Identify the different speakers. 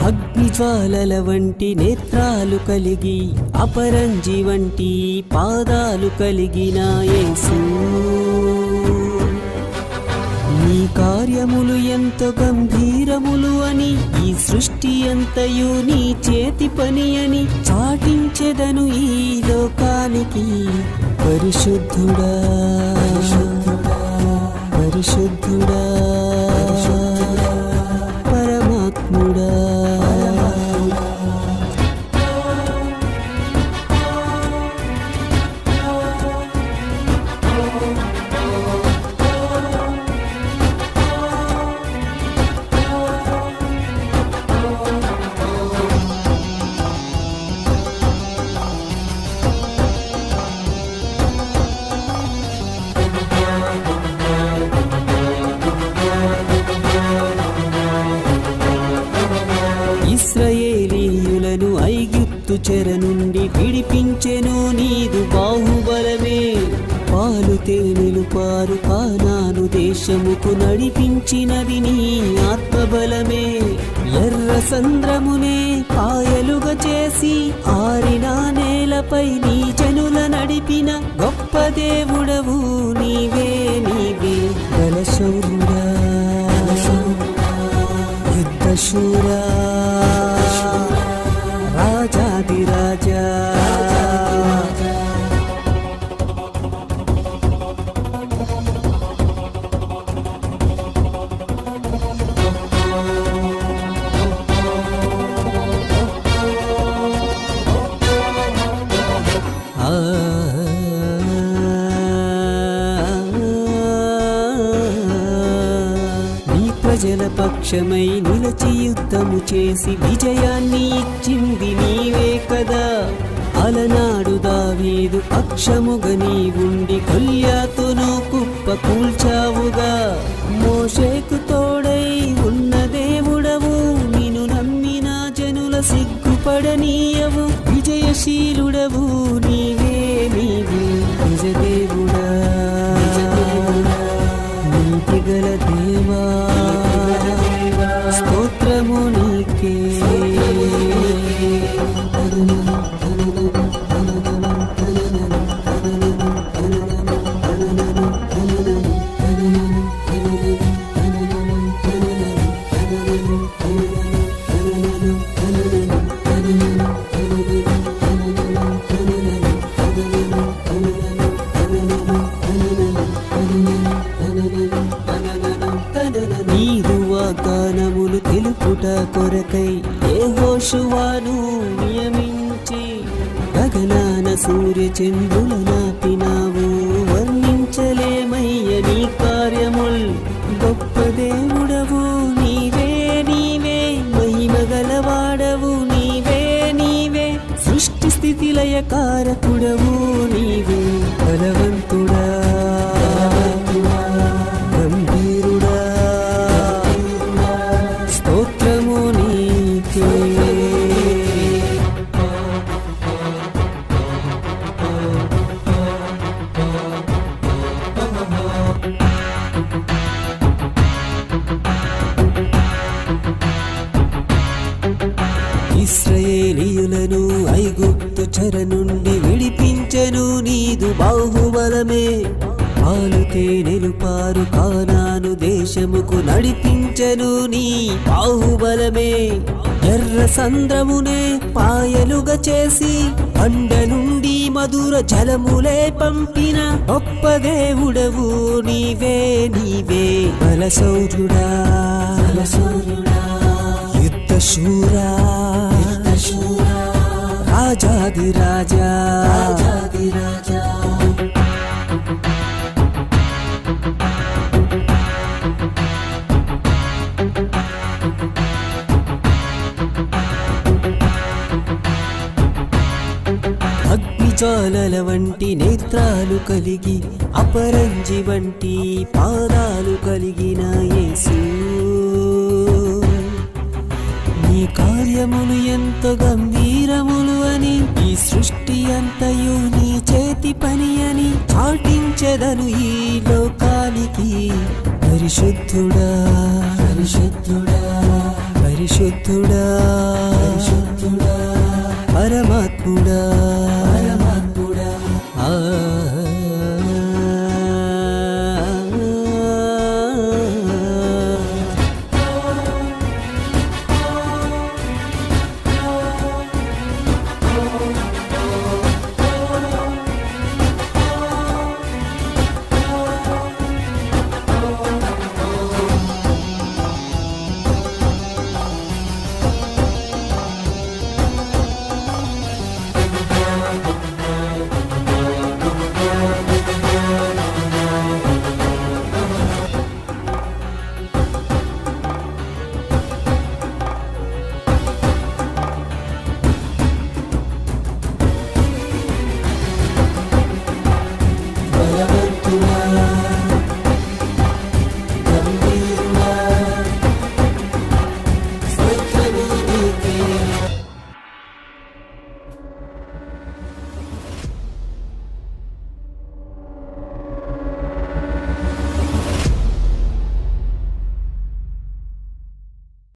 Speaker 1: అగ్నిజ్వాలల వంటి నేత్రాలు కలిగి అపరంజి వంటి పాదాలు కలిగిన యేసు, నీ కార్యములు ఎంతో గంభీరములు అని, ఈ సృష్టి అంతయు నీ చేతి పని అని చాటించెదను ఈ లోకానికి. పరిశుద్ధుడా పరిశుద్ధుడా పరమాత్ముడా. ఇశ్రాయేలీయులను ఐగుప్తు చెర నుండి విడిపించెను నీదు బాహుబలమే. పాలు తేనెలు పారు కానాను దేశముకు నడిపించినది నీ ఆత్మబలమే. ఎర్ర సంద్రమునే పాయలుగా చేసి ఆరిన నేలపై నీ జనుల నడిపిన గొప్ప దేవుడవు నీవే నీవే. బలశౌరుడా యుద్ధశూరా రాజాదిరాజా. ప్రజల పక్షమై నిలచి యుద్ధము చేసి విజయాన్ని ఇచ్చింది నీవే కదా. అలనాడు దావీదు పక్షముగా నీవుండి గొల్యాతును కుప్ప కూల్చావుగా. మోషేకు తోడై ఉన్న దేవుడవు, నిన్ను నమ్మిన జనుల సిగ్గుపడనీయవు. విజయశీలుడవు నీవే నీవే. నిజదేవుడా నీతిగల దేవా స్తోత్రము నీకే. నీదు వాగ్దానములు తెలుపుట కొరకై యెహోషువను నియమించి గగనాన సూర్య చంద్రుల నాపినావు. వర్ణించలేమయ్య నీ కార్యముల్. గొప్ప దేవుడవు నీవే నీవే. మహిమగలవాడవు నీవే నీవే. సృష్టి స్థితి లయ కారకుడవు నీవే. బలవంతుడా గంభీరుడా స్తోత్రము నీకే. ఇశ్రాయేలీయులను ఐగుప్తు చెర నుండి విడిపించెను నీదు బాహుబలమే. పాలు తేనెలు పారు కానాను దేశముకు నడిపించెను నీ బాహుబలమే. ఎర్ర సంద్రమునే పాయలుగా చేసి అండ నుండి మధుర జలములే పంపిన గొప్ప దేవుడవు నీవే నీవే. బలశౌరుడా యుద్ధశూరా రాజాదిరాజా. అగ్నిజ్వాలల వంటి నేత్రాలు కలిగి అపరంజి వంటి పాదాలు కలిగిన యేసు, నీ కార్యములు ఎంతో గంభీరములు అని ఈ సృష్టి అంతయు నీ చేతి పని అని చాటించెదను ఈ లోకానికి. పరిశుద్ధుడా పరిశుద్ధుడా పరిశుద్ధుడా పరిశుద్ధుడా పరమాత్ముడా పరమాత్ముడా.